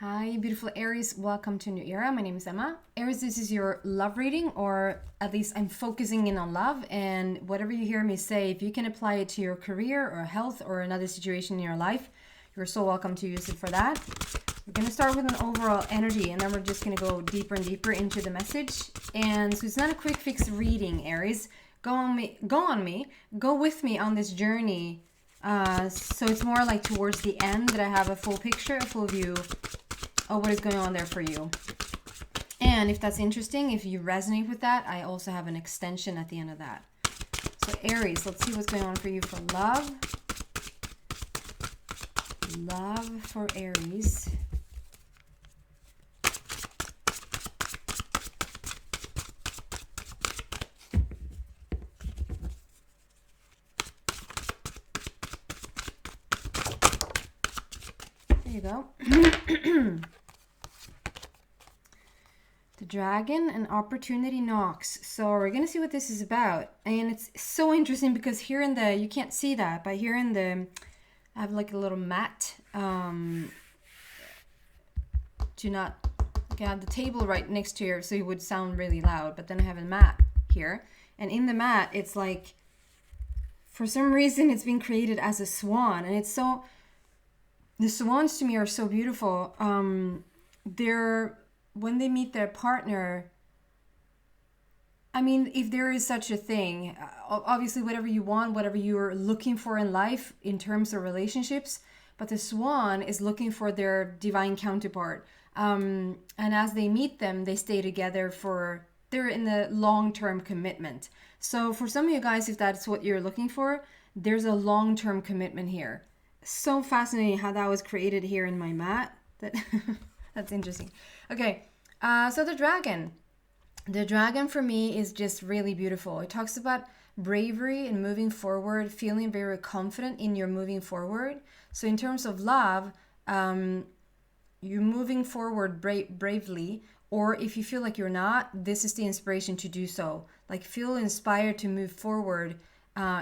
Hi, beautiful Aries. Welcome to a new era. My name is Emma. Aries, this is your love reading, or at least I'm focusing in on love. And whatever you hear me say, if you can apply it to your career or health or another situation in your life, you're so welcome to use it for that. We're going to start with an overall energy, and then we're just going to go deeper and deeper into the message. And so it's not a quick fix reading, Aries. Go with me on this journey. So it's more like towards the end that I have a full picture, a full view of what is going on there for you. And if that's interesting, if you resonate with that, I also have an extension at the end of that. So Aries, let's see what's going on for you for love. Love for Aries. There you go. The dragon, and opportunity knocks. So we're going to see what this is about. And it's so interesting because here in the, you can't see that, but here in the, I have like a little mat. Do not, I have the table right next to here, so it would sound really loud. But then I have a mat here. And in the mat, it's like, for some reason, it's been created as a swan. And it's so, the swans to me are so beautiful. They're, when they meet their partner, I mean, if there is such a thing, obviously whatever you want, whatever you're looking for in life in terms of relationships, but the swan is looking for their divine counterpart. And as they meet them, they stay together for, they're in the long-term commitment. So for some of you guys, if that's what you're looking for, there's a long-term commitment here. So fascinating how that was created here in my mat. That's interesting. Okay, so the dragon. The dragon for me is just really beautiful. It talks about bravery and moving forward, feeling very confident in your moving forward. So in terms of love, you're moving forward bravely, or if you feel like you're not, this is the inspiration to do so. Like feel inspired to move forward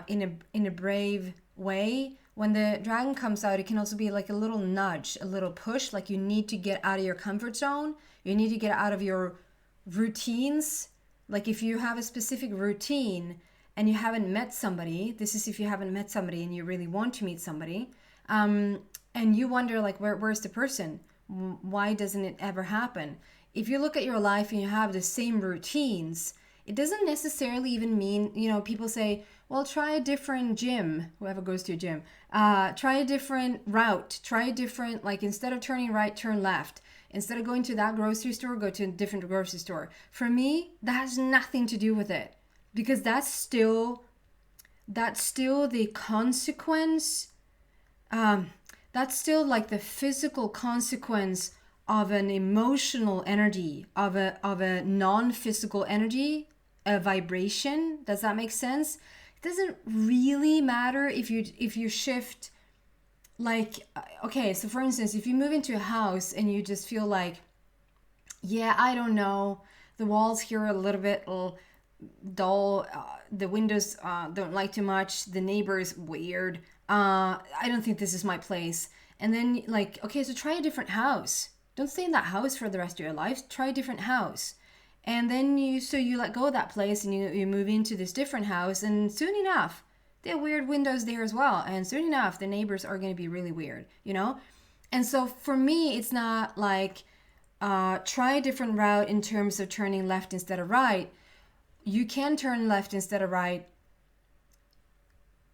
in a brave way. When the dragon comes out, it can also be like a little nudge, a little push, like you need to get out of your comfort zone. You need to get out of your routines. Like if you have a specific routine and you haven't met somebody, this is if you haven't met somebody and you really want to meet somebody, and you wonder like, where's the person? Why doesn't it ever happen? If you look at your life and you have the same routines, it doesn't necessarily even mean, you know, people say, well, try a different gym, whoever goes to a gym. Try a different route. Try a different, like instead of turning right, turn left. Instead of going to that grocery store, go to a different grocery store. For me, that has nothing to do with it. Because that's still the consequence. That's still like the physical consequence of an emotional energy, of a non-physical energy, a vibration. Does that make sense? It doesn't really matter if you shift, like, okay, so for instance, if you move into a house and you just feel like, yeah, I don't know, the walls here are a little bit dull, the windows don't like too much, the neighbor's weird, I don't think this is my place. And then like, okay, so try a different house. Don't stay in that house for the rest of your life. Try a different house. And then you let go of that place and you move into this different house, and soon enough, there are weird windows there as well. And soon enough, the neighbors are going to be really weird, you know? And so for me, it's not like try a different route in terms of turning left instead of right. You can turn left instead of right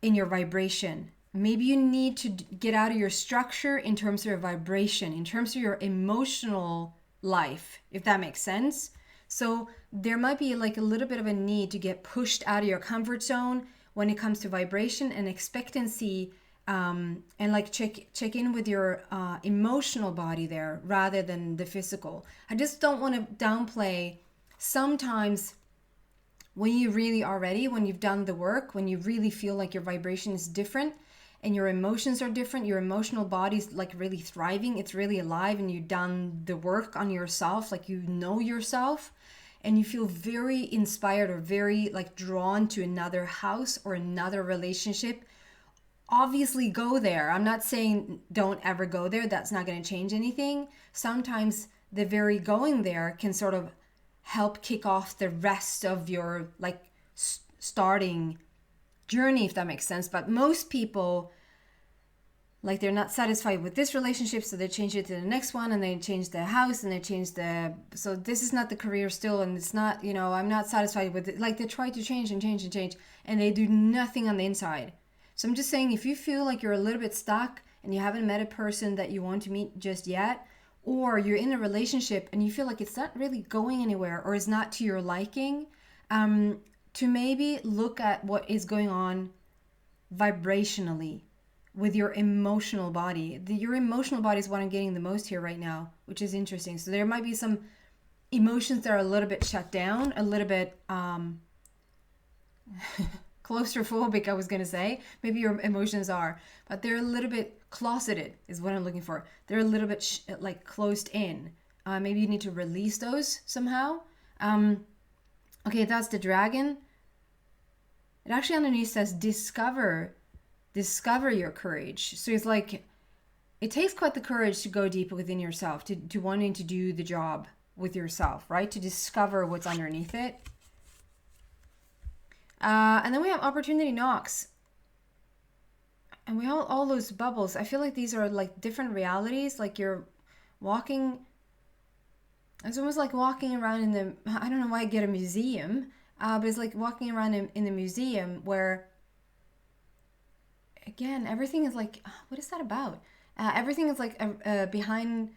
in your vibration. Maybe you need to get out of your structure in terms of your vibration, in terms of your emotional life, if that makes sense. So there might be like a little bit of a need to get pushed out of your comfort zone when it comes to vibration and expectancy, and like check in with your emotional body there rather than the physical. I just don't want to downplay sometimes when you really are ready, when you've done the work, when you really feel like your vibration is different and your emotions are different, your emotional body's like really thriving, it's really alive, and you've done the work on yourself, like you know yourself, and you feel very inspired or very like drawn to another house or another relationship, obviously go there. I'm not saying don't ever go there. That's not going to change anything. Sometimes the very going there can sort of help kick off the rest of your like starting journey, if that makes sense. But most people, like, they're not satisfied with this relationship, so they change it to the next one, and they change the house, and they change so this is not the career still, and it's not, I'm not satisfied with it. Like, they try to change and change and change, and they do nothing on the inside. So I'm just saying, if you feel like you're a little bit stuck and you haven't met a person that you want to meet just yet, or you're in a relationship and you feel like it's not really going anywhere or is not to your liking, to maybe look at what is going on vibrationally with your emotional body. Your emotional body is what I'm getting the most here right now, which is interesting. So there might be some emotions that are a little bit shut down, a little bit claustrophobic, I was going to say. Maybe your emotions are, but they're a little bit closeted is what I'm looking for. They're a little bit like closed in. Maybe you need to release those somehow. Okay, that's the dragon. It actually underneath says discover your courage. So it's like, it takes quite the courage to go deep within yourself, to wanting to do the job with yourself, right? To discover what's underneath it. And then we have opportunity knocks. And we have all those bubbles. I feel like these are like different realities. Like you're walking, it's almost like walking around I don't know why I get a museum, but it's like walking around in the museum where, again, everything is like, what is that about? Everything is like behind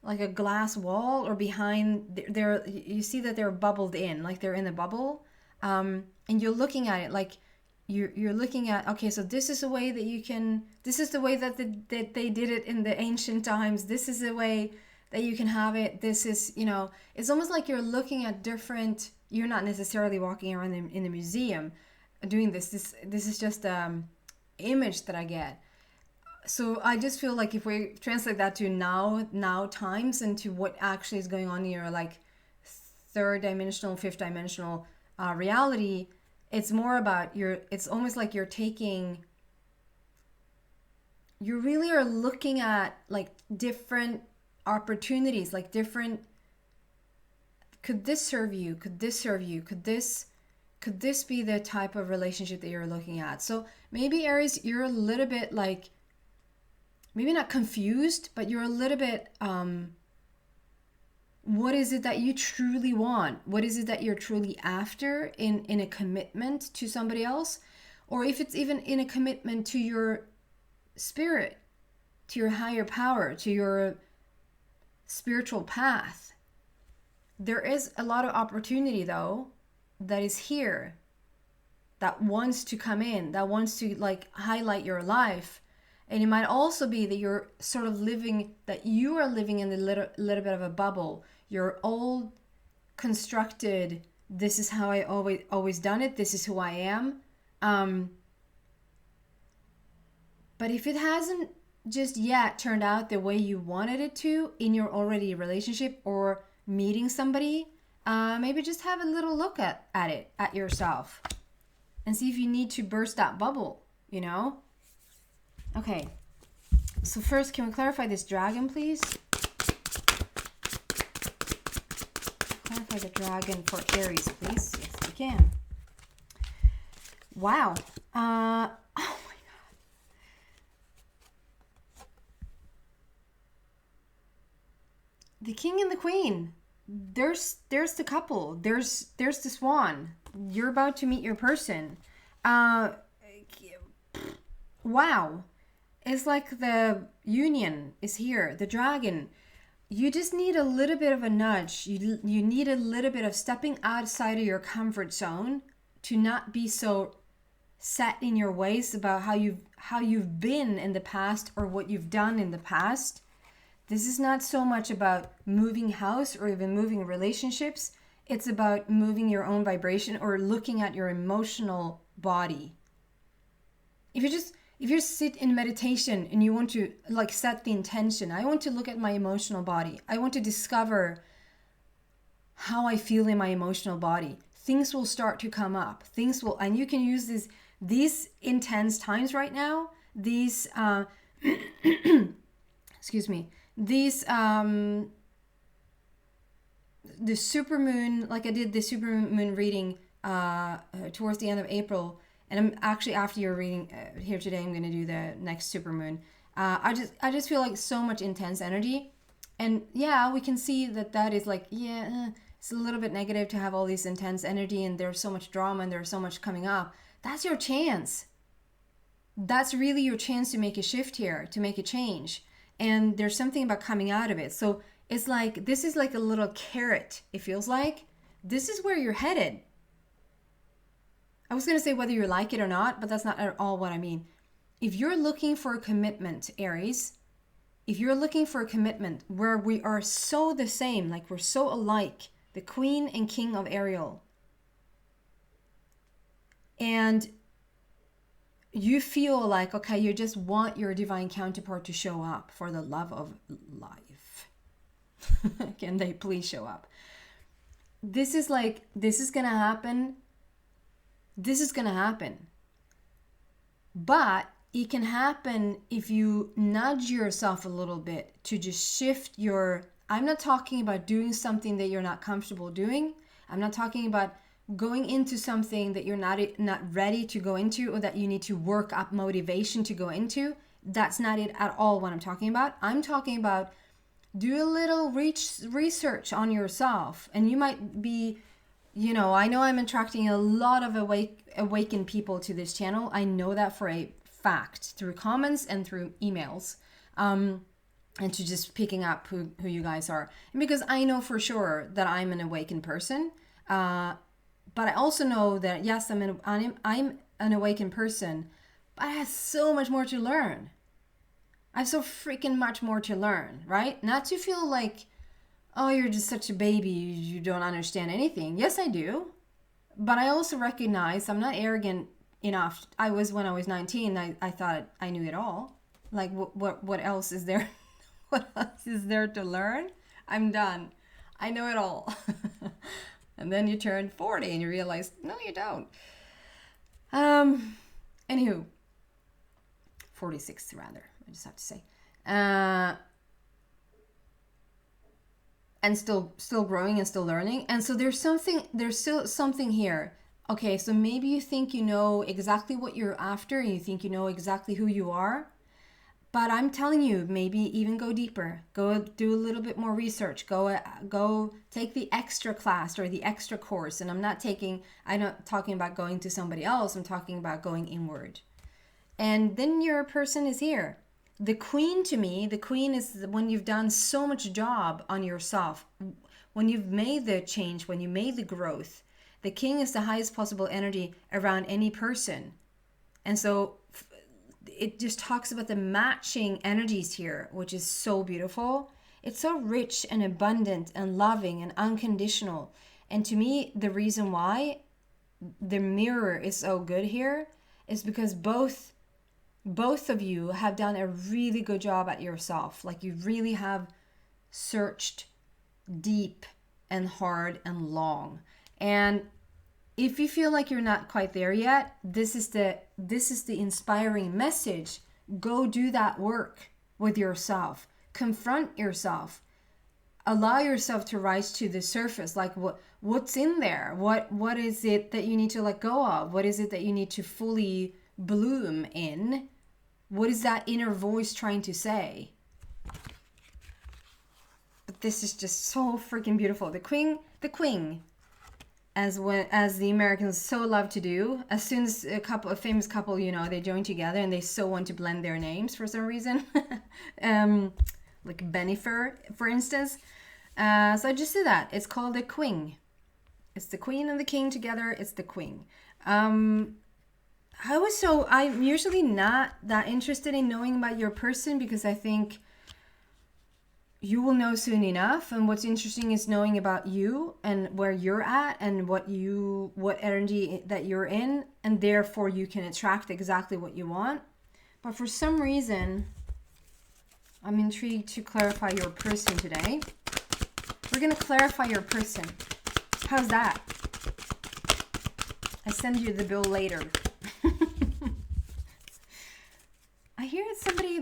like a glass wall, or behind you see that they're bubbled in, like they're in a bubble, and you're looking at it like you're looking at, okay, so this is the way that this is the way that they did it in the ancient times. This is the way that you can have it. This is, it's almost like you're looking at different, you're not necessarily walking around in the museum doing this. This is just image that I get. So I just feel like if we translate that to now times, and to what actually is going on in your like third dimensional, fifth dimensional reality, it's more about it's almost like you really are looking at like different opportunities, like different, could this serve you? Could this serve you? Could this be the type of relationship that you're looking at? So maybe Aries, you're a little bit like, maybe not confused, but you're a little bit, what is it that you truly want? What is it that you're truly after in a commitment to somebody else? Or if it's even in a commitment to your spirit, to your higher power, to your spiritual path. There is a lot of opportunity though that is here, that wants to come in, that wants to like highlight your life. And it might also be that you're sort of you are living in a little bit of a bubble. Your old constructed, this is how I always done it, this is who I am. But if it hasn't just yet turned out the way you wanted it to in your already relationship or meeting somebody, maybe just have a little look at it, at yourself, and see if you need to burst that bubble, Okay, so first, can we clarify this dragon, please? Clarify the dragon for Aries, please. Yes, we can. Wow. Oh my God. The king and the queen. There's the couple. There's the swan. You're about to meet your person. Wow. It's like the union is here. The dragon. You just need a little bit of a nudge. You need a little bit of stepping outside of your comfort zone to not be so set in your ways about how you've been in the past or what you've done in the past. This is not so much about moving house or even moving relationships. It's about moving your own vibration or looking at your emotional body. If you sit in meditation and you want to like set the intention, I want to look at my emotional body. I want to discover how I feel in my emotional body. Things will start to come up. And you can use these intense times right now. these excuse me, these the supermoon, like I did the supermoon reading towards the end of April, and I'm actually, after your reading here today, I'm going to do the next supermoon. I just feel like so much intense energy, and yeah, we can see that is like, yeah, it's a little bit negative to have all this intense energy, and there's so much drama and there's so much coming up. That's your chance. That's really your chance to make a shift here, to make a change. And there's something about coming out of it. So it's like, this is like a little carrot, it feels like. This is where you're headed. I was going to say whether you like it or not, but that's not at all what I mean. If you're looking for a commitment, Aries, if you're looking for a commitment where we are so the same, like we're so alike, the Queen and King of Ariel, and you feel like, okay, you just want your divine counterpart to show up for the love of life. Can they please show up? This is like, this is going to happen. This is going to happen. But it can happen if you nudge yourself a little bit to just shift your, I'm not talking about doing something that you're not comfortable doing. I'm not talking about going into something that you're not ready to go into, or that you need to work up motivation to go into. That's not it at all what I'm talking about. I'm talking about do a little research on yourself, and you might be, you know, I know I'm attracting a lot of awakened people to this channel. I know that for a fact through comments and through emails, and to just picking up who you guys are. And because I know for sure that I'm an awakened person, but I also know that yes, I'm an awakened person, but I have so much more to learn. I have so freaking much more to learn, right? Not to feel like, oh, you're just such a baby, you don't understand anything. Yes, I do. But I also recognize I'm not arrogant enough. I was, when I was 19, I thought I knew it all. Like, what else is there? What else is there to learn? I'm done. I know it all. And then you turn 40 and you realize, no, you don't. Anywho, 46 rather, I just have to say. And still growing and still learning. And so there's still something here. Okay, so maybe you think you know exactly what you're after, and you think you know exactly who you are. But I'm telling you, maybe even go deeper. Go do a little bit more research. Go take the extra class or the extra course. And I'm not talking about going to somebody else. I'm talking about going inward. And then your person is here. The Queen, to me, the Queen is when you've done so much job on yourself, when you've made the change, when you made the growth. The King is the highest possible energy around any person. And so it just talks about the matching energies here, which is so beautiful. It's so rich and abundant and loving and unconditional. And to me, the reason why the mirror is so good here is because both of you have done a really good job at yourself. Like, you really have searched deep and hard and long. And if you feel like you're not quite there yet, this is the inspiring message. Go do that work with yourself. Confront yourself. Allow yourself to rise to the surface. Like, what's in there? What is it that you need to let go of? What is it that you need to fully bloom in? What is that inner voice trying to say? But this is just so freaking beautiful. The Queen. As the Americans so love to do, as soon as a famous couple, you know, they join together and they so want to blend their names for some reason, like Bennifer, for instance. So I just did that. It's called the Queen. It's the Queen and the King together. It's the Queen. I'm usually not that interested in knowing about your person because I think you will know soon enough. And what's interesting is knowing about you and where you're at and what energy that you're in, and therefore you can attract exactly what you want. But for some reason, I'm intrigued to clarify your person today. We're going to clarify your person. How's that? I send you the bill later.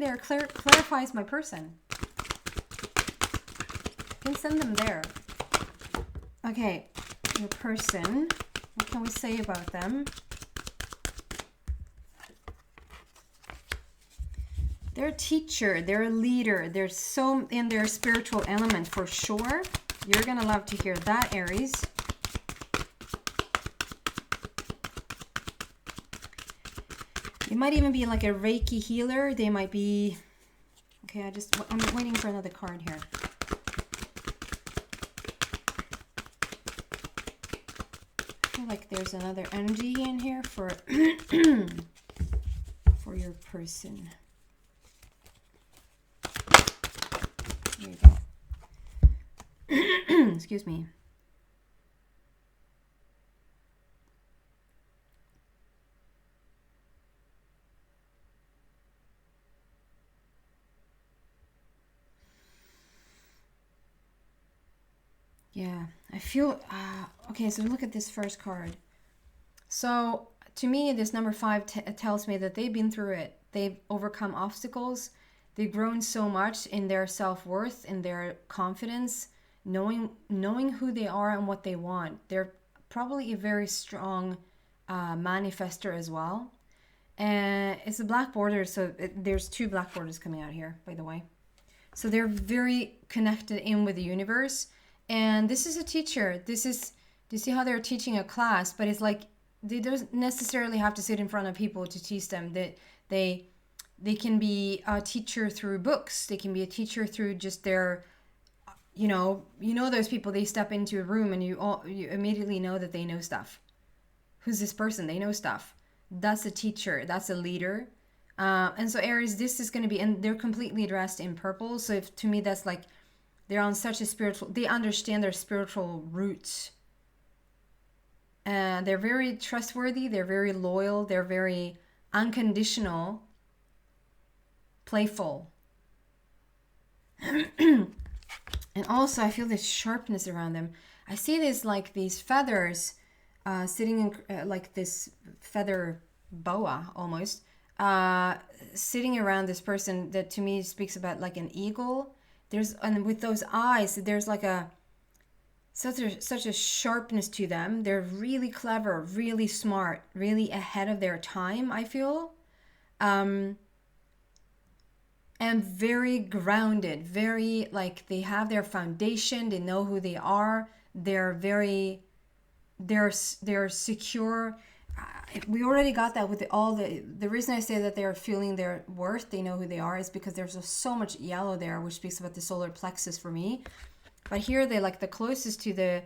there clarifies my person. You can send them there. Okay, your person. What can we say about them? They're a teacher, they're a leader, they're so in their spiritual element for sure. You're gonna love to hear that, Aries. They might even be like a Reiki healer. They might be, okay, I'm waiting for another card here. I feel like there's another energy in here for, for your person. There you go. Excuse me. Yeah, I feel, okay, so look at this first card. So to me, this number 5 tells me that they've been through it. They've overcome obstacles. They've grown so much in their self-worth, in their confidence, knowing who they are and what they want. They're probably a very strong manifester as well. And it's a black border, so there's 2 black borders coming out here, by the way. So they're very connected in with the universe. And this is a teacher. Do you see how they're teaching a class? But it's like they don't necessarily have to sit in front of people to teach them. They can be a teacher through books. They can be a teacher through just their, you know those people, they step into a room and you immediately know that they know stuff. Who's this person? They know stuff. That's a teacher. That's a leader. And so Aries, this is going to be, and they're completely dressed in purple. So to me, that's like, they're on such a spiritual, they understand their spiritual roots. They're very trustworthy. They're very loyal. They're very unconditional, playful. And also I feel this sharpness around them. I see this like these feathers sitting in like this feather boa almost sitting around this person that to me speaks about like an eagle. And with those eyes, there's like such a sharpness to them. They're really clever, really smart, really ahead of their time, I feel. And very grounded, very like they have their foundation, they know who they are, they're secure. We already got that with the reason I say that they're feeling their worth, they know who they are, is because there's just so much yellow there, which speaks about the solar plexus for me. But here they like the closest to the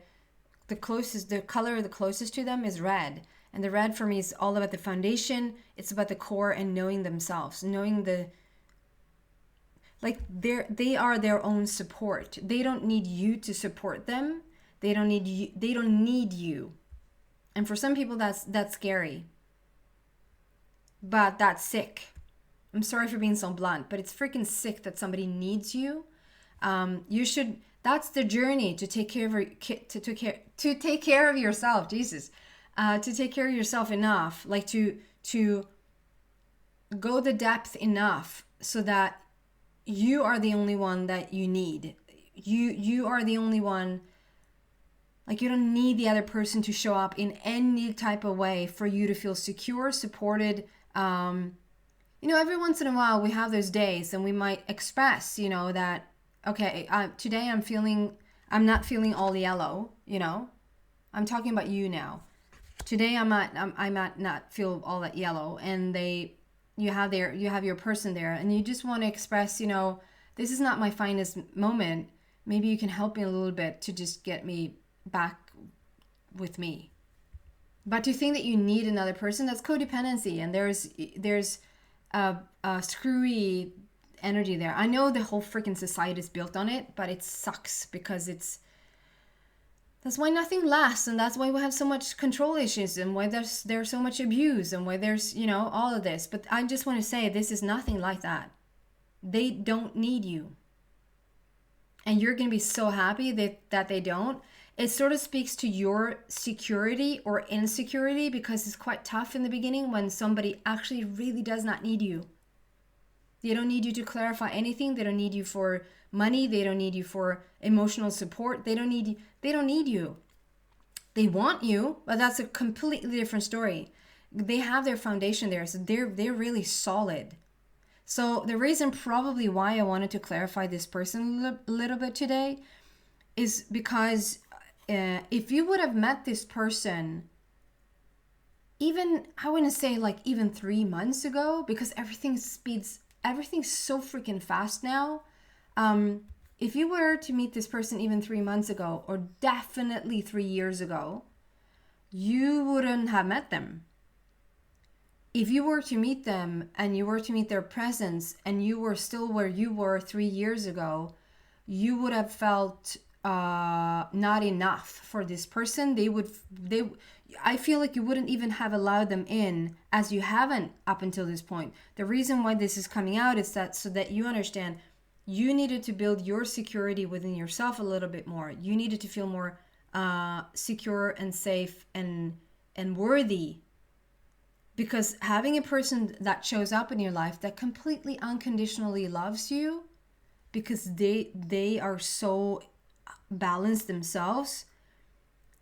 color the closest to them is red. And the red for me is all about the foundation. It's about the core and knowing themselves, knowing they are their own support. They don't need you to support them. They don't need you. And for some people that's scary. But that's sick. I'm sorry for being so blunt, but it's freaking sick that somebody needs you. That's the journey to take care of yourself, Jesus. To take care of yourself enough, like to go the depth enough so that you are the only one that you need. You are the only one. Like, you don't need the other person to show up in any type of way for you to feel secure, supported. Every once in a while we have those days and we might express, that, okay, today I'm not feeling all yellow, I'm talking about you now. Today I might not feel all that yellow, and you have your person there and you just want to express, this is not my finest moment. Maybe you can help me a little bit to just get me back with me. But to think that you need another person, that's codependency, and there's a screwy energy there. I know the whole freaking society is built on it, but it sucks because that's why nothing lasts, and that's why we have so much control issues, and why there's so much abuse, and why there's all of this. But I just want to say, this is nothing like that. They don't need you, and you're going to be so happy that they don't. It sort of speaks to your security or insecurity, because it's quite tough in the beginning when somebody actually really does not need you. They don't need you to clarify anything. They don't need you for money. They don't need you for emotional support. They don't need you. They don't need you. They want you, but that's a completely different story. They have their foundation there, so they're really solid. So the reason probably why I wanted to clarify this person a little bit today is because if you would have met this person even, I wouldn't say like even 3 months ago, because everything's so freaking fast now. If you were to meet this person even 3 months ago, or definitely 3 years ago, you wouldn't have met them. If you were to meet them and you were to meet their presence and you were still where you were 3 years ago, you would have felt not enough for this person. I feel like you wouldn't even have allowed them in, as you haven't up until this point. The reason why this is coming out is that so that you understand you needed to build your security within yourself a little bit more. You needed to feel more secure and safe and worthy. Because having a person that shows up in your life that completely unconditionally loves you, because they are so balanced themselves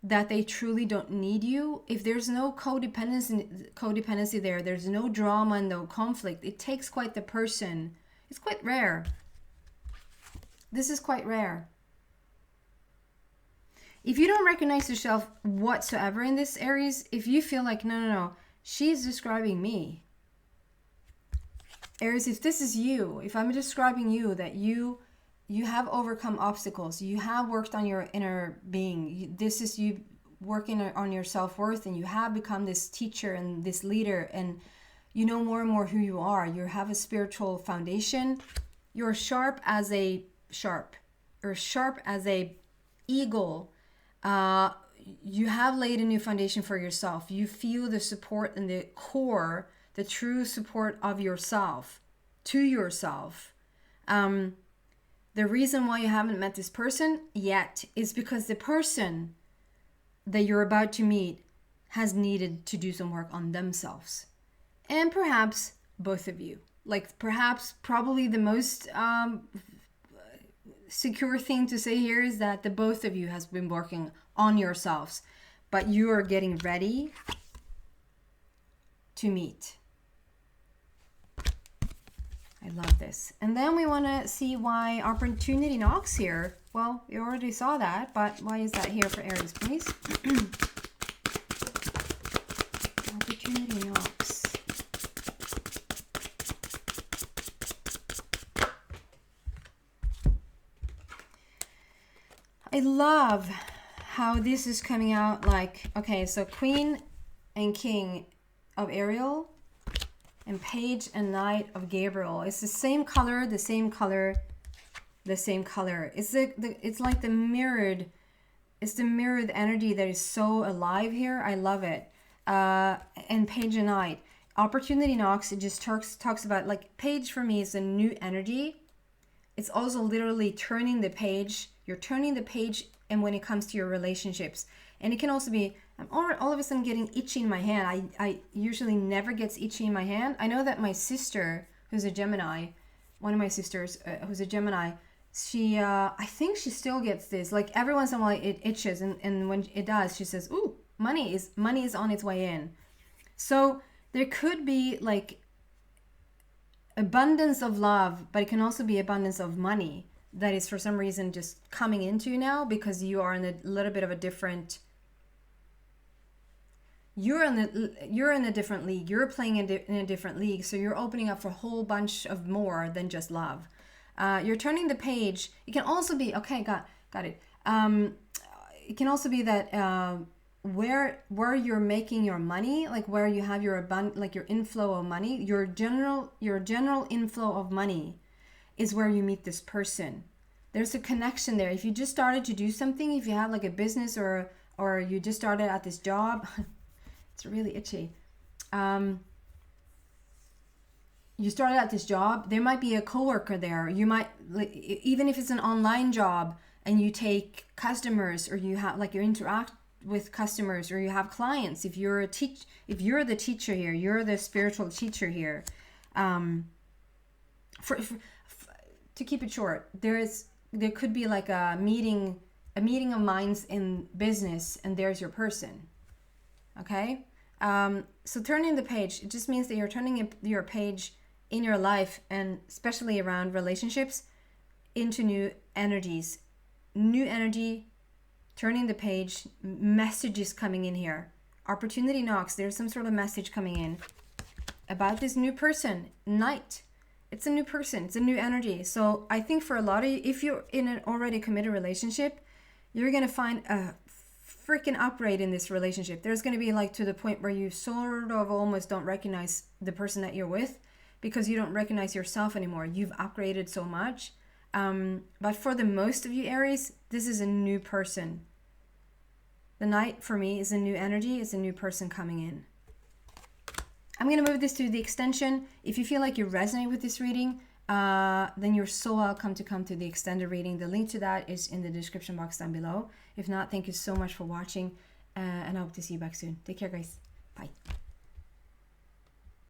that they truly don't need you. If there's no codependency there, there's no drama and no conflict. It takes quite the person. It's quite rare. This is quite rare. If you don't recognize yourself whatsoever in this Aries, if you feel like, no, she's describing me. Aries, if this is you, if I'm describing you, that you have overcome obstacles, you have worked on your inner being, this is you working on your self-worth, and you have become this teacher and this leader, and you know more and more who you are. You have a spiritual foundation. You're sharp as a eagle. You have laid a new foundation for yourself. You feel the support and the core, the true support of yourself, to yourself. The reason why you haven't met this person yet is because the person that you're about to meet has needed to do some work on themselves. And perhaps both of you. Like probably the most secure thing to say here is that the both of you has been working on yourselves, but you are getting ready to meet. I love this. And then we want to see why opportunity knocks here. Well, you already saw that, but why is that here for Aries, please? Opportunity knocks. I love how this is coming out like, okay, so Queen and King of Ariel and Page and Knight of Gabriel. It's the same color, the same color, the same color. It's like the mirrored, it's the mirrored energy that is so alive here. I love it. And Page and Knight. Opportunity knocks, it just talks about, like, Page for me is a new energy. It's also literally turning the page. You're turning the page, and when it comes to your relationships. And it can also be, I'm all of a sudden getting itchy in my hand. I usually never gets itchy in my hand. I know that my sister, who's a Gemini, one of my sisters who's a Gemini, she, I think she still gets this. Like every once in a while it itches, and when it does, she says, ooh, money is on its way in. So there could be like abundance of love, but it can also be abundance of money that is for some reason just coming into you now, because you are in a little bit of a different, you're in a different league. You're playing in a different league, so you're opening up for a whole bunch of more than just love. You're turning the page. It can also be, okay, got it. It can also be that where you're making your money, like where you have your like your inflow of money, your general inflow of money is where you meet this person. There's a connection there. If you just started to do something, if you have like a business or you just started at this job, it's really itchy. You started at this job, there might be a coworker there. You might, like, even if it's an online job and you take customers, or you have like you interact with customers, or you have clients. If you're if you're the teacher here, you're the spiritual teacher here. To keep it short, there could be like a meeting of minds in business, and there's your person. Okay, so turning the page, it just means that you're turning your page in your life, and especially around relationships, into new energies, new energy. Turning the page, messages coming in here, opportunity knocks. There's some sort of message coming in about this new person. Knight, it's a new person, it's a new energy. So I think for a lot of you, if you're in an already committed relationship, you're gonna find a freaking upgrade in this relationship. There's gonna be like to the point where you sort of almost don't recognize the person that you're with, because you don't recognize yourself anymore. You've upgraded so much. But for the most of you Aries, this is a new person. The Knight for me is a new energy, it's a new person coming in. I'm going to move this to the extension. If you feel like you resonate with this reading, then you're so welcome to come to the extended reading. The link to that is in the description box down below. If not, thank you so much for watching, and I hope to see you back soon. Take care, guys. Bye.